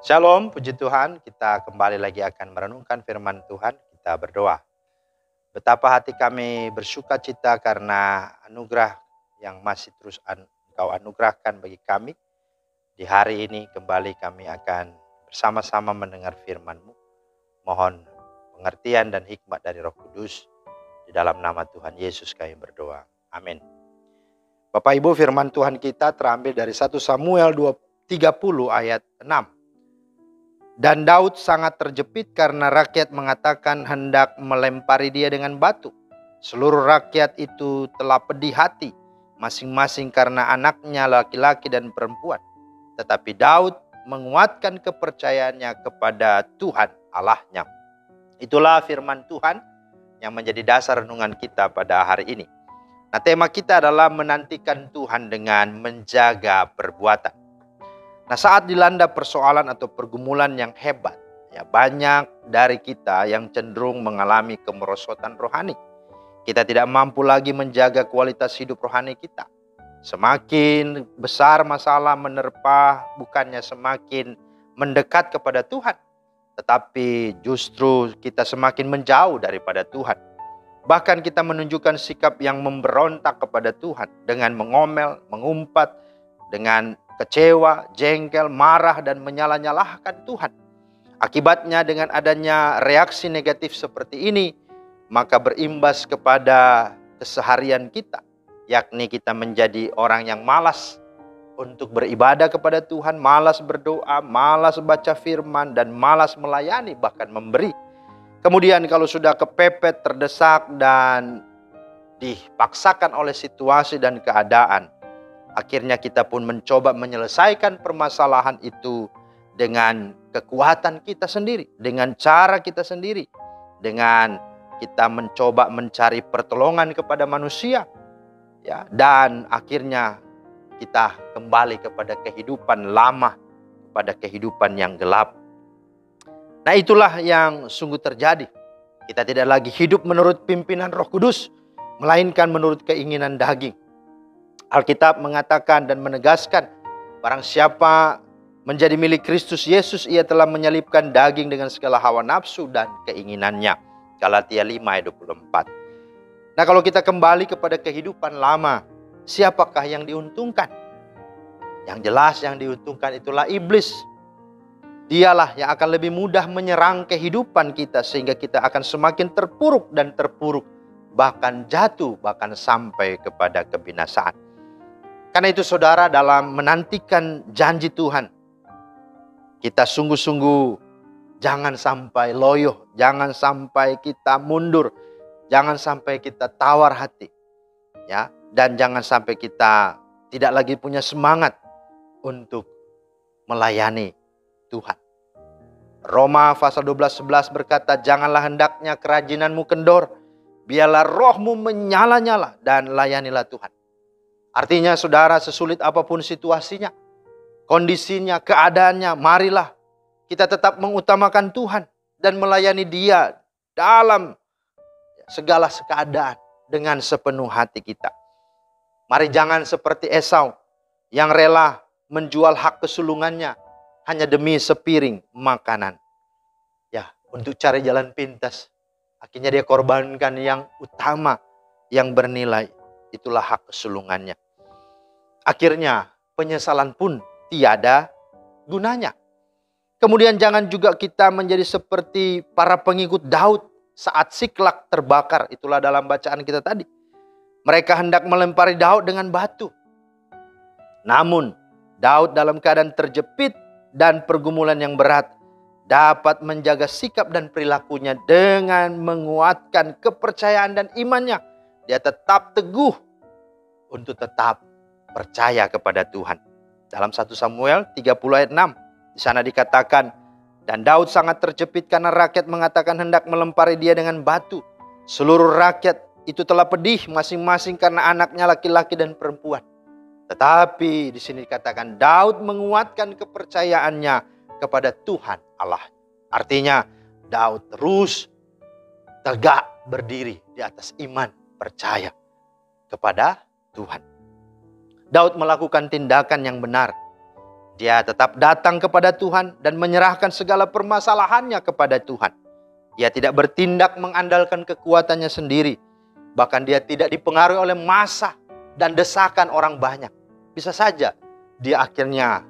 Shalom, puji Tuhan. Kita kembali lagi akan merenungkan firman Tuhan. Kita berdoa. Betapa hati kami bersuka cita karena anugerah yang masih terus Engkau anugerahkan bagi kami. Di hari ini kembali kami akan bersama-sama mendengar firman-Mu. Mohon pengertian dan hikmat dari Roh Kudus. Di dalam nama Tuhan Yesus kami berdoa. Amin. Bapak Ibu, firman Tuhan kita terambil dari 1 Samuel 30 ayat 6. Dan Daud sangat terjepit karena rakyat mengatakan hendak melempari dia dengan batu. Seluruh rakyat itu telah pedih hati, masing-masing karena anaknya laki-laki dan perempuan. Tetapi Daud menguatkan kepercayaannya kepada Tuhan Allahnya. Itulah firman Tuhan yang menjadi dasar renungan kita pada hari ini. Nah, tema kita adalah menantikan Tuhan dengan menjaga perbuatan. Nah, saat dilanda persoalan atau pergumulan yang hebat, banyak dari kita yang cenderung mengalami kemerosotan rohani. Kita tidak mampu lagi menjaga kualitas hidup rohani kita. Semakin besar masalah menerpa, bukannya semakin mendekat kepada Tuhan, tetapi justru kita semakin menjauh daripada Tuhan. Bahkan kita menunjukkan sikap yang memberontak kepada Tuhan dengan mengomel, mengumpat, dengan kecewa, jengkel, marah, dan menyalah-nyalahkan Tuhan. Akibatnya dengan adanya reaksi negatif seperti ini, maka berimbas kepada keseharian kita, yakni kita menjadi orang yang malas untuk beribadah kepada Tuhan, malas berdoa, malas baca firman, dan malas melayani, bahkan memberi. Kemudian kalau sudah kepepet, terdesak, dan dipaksakan oleh situasi dan keadaan, akhirnya kita pun mencoba menyelesaikan permasalahan itu dengan kekuatan kita sendiri, dengan cara kita sendiri, dengan kita mencoba mencari pertolongan kepada manusia, dan akhirnya kita kembali kepada kehidupan lama, kepada kehidupan yang gelap. Nah, itulah yang sungguh terjadi. Kita tidak lagi hidup menurut pimpinan Roh Kudus, melainkan menurut keinginan daging. Alkitab mengatakan dan menegaskan, barang siapa menjadi milik Kristus Yesus, ia telah menyalibkan daging dengan segala hawa nafsu dan keinginannya. Galatia 5 ayat 24. Nah, kalau kita kembali kepada kehidupan lama, siapakah yang diuntungkan? Yang jelas yang diuntungkan itulah iblis. Dialah yang akan lebih mudah menyerang kehidupan kita sehingga kita akan semakin terpuruk dan terpuruk, bahkan jatuh, bahkan sampai kepada kebinasaan. Karena itu saudara, dalam menantikan janji Tuhan, kita sungguh-sungguh jangan sampai loyo, jangan sampai kita mundur, jangan sampai kita tawar hati, dan jangan sampai kita tidak lagi punya semangat untuk melayani Tuhan. Roma pasal 12:11 berkata, janganlah hendaknya kerajinanmu kendor, biarlah rohmu menyala-nyala dan layanilah Tuhan. Artinya saudara, sesulit apapun situasinya, kondisinya, keadaannya, marilah kita tetap mengutamakan Tuhan dan melayani Dia dalam segala keadaan dengan sepenuh hati kita. Mari jangan seperti Esau yang rela menjual hak kesulungannya hanya demi sepiring makanan. Untuk cari jalan pintas. Akhirnya dia korbankan yang utama, yang bernilai. Itulah hak kesulungannya. Akhirnya penyesalan pun tiada gunanya. Kemudian jangan juga kita menjadi seperti para pengikut Daud saat Siklak terbakar. Itulah dalam bacaan kita tadi. Mereka hendak melempari Daud dengan batu. Namun Daud dalam keadaan terjepit dan pergumulan yang berat dapat menjaga sikap dan perilakunya dengan menguatkan kepercayaan dan imannya. Dia tetap teguh untuk tetap percaya kepada Tuhan. Dalam 1 Samuel 30 ayat 6, di sana dikatakan, dan Daud sangat terjepit karena rakyat mengatakan hendak melempari dia dengan batu. Seluruh rakyat itu telah pedih masing-masing karena anaknya laki-laki dan perempuan. Tetapi di sini dikatakan Daud menguatkan kepercayaannya kepada Tuhan Allah. Artinya Daud terus tegak berdiri di atas iman, percaya kepada Tuhan. Daud melakukan tindakan yang benar. Dia tetap datang kepada Tuhan dan menyerahkan segala permasalahannya kepada Tuhan. Dia tidak bertindak mengandalkan kekuatannya sendiri. Bahkan dia tidak dipengaruhi oleh massa dan desakan orang banyak. Bisa saja dia akhirnya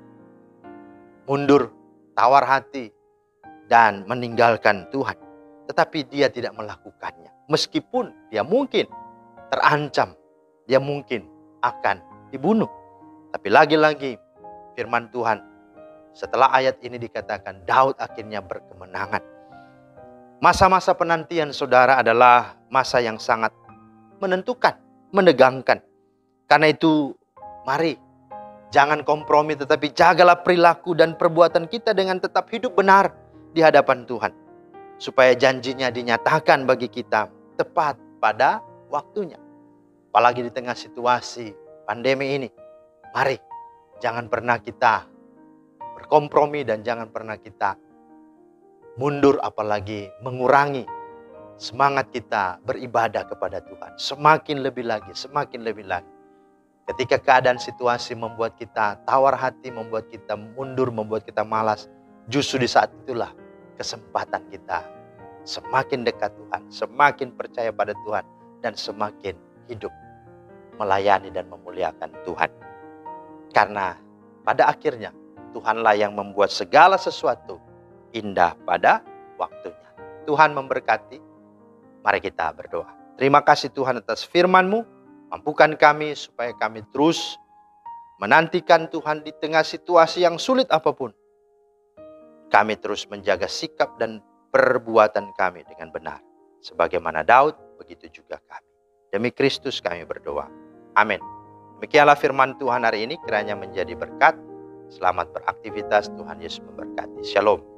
mundur, tawar hati, dan meninggalkan Tuhan. Tetapi dia tidak melakukannya. Meskipun dia mungkin terancam, dia mungkin akan dibunuh. Tapi lagi-lagi firman Tuhan, setelah ayat ini dikatakan, Daud akhirnya berkemenangan. Masa-masa penantian saudara adalah masa yang sangat menentukan, menegangkan. Karena itu, mari jangan kompromi, tetapi jagalah perilaku dan perbuatan kita dengan tetap hidup benar di hadapan Tuhan. Supaya janjinya dinyatakan bagi kita tepat pada waktunya. Apalagi di tengah situasi pandemi ini. Mari, jangan pernah kita berkompromi dan jangan pernah kita mundur, apalagi mengurangi semangat kita beribadah kepada Tuhan. Semakin lebih lagi, semakin lebih lagi. Ketika keadaan situasi membuat kita tawar hati, membuat kita mundur, membuat kita malas, justru di saat itulah kesempatan kita semakin dekat Tuhan, semakin percaya pada Tuhan, dan semakin hidup melayani dan memuliakan Tuhan. Karena pada akhirnya Tuhanlah yang membuat segala sesuatu indah pada waktunya. Tuhan memberkati. Mari kita berdoa. Terima kasih Tuhan atas firman-Mu. Mampukan kami supaya kami terus menantikan Tuhan di tengah situasi yang sulit apapun. Kami terus menjaga sikap dan perbuatan kami dengan benar. Sebagaimana Daud, begitu juga kami. Demi Kristus kami berdoa. Amin. Demikianlah firman Tuhan hari ini, kiranya menjadi berkat. Selamat beraktivitas, Tuhan Yesus memberkati. Shalom.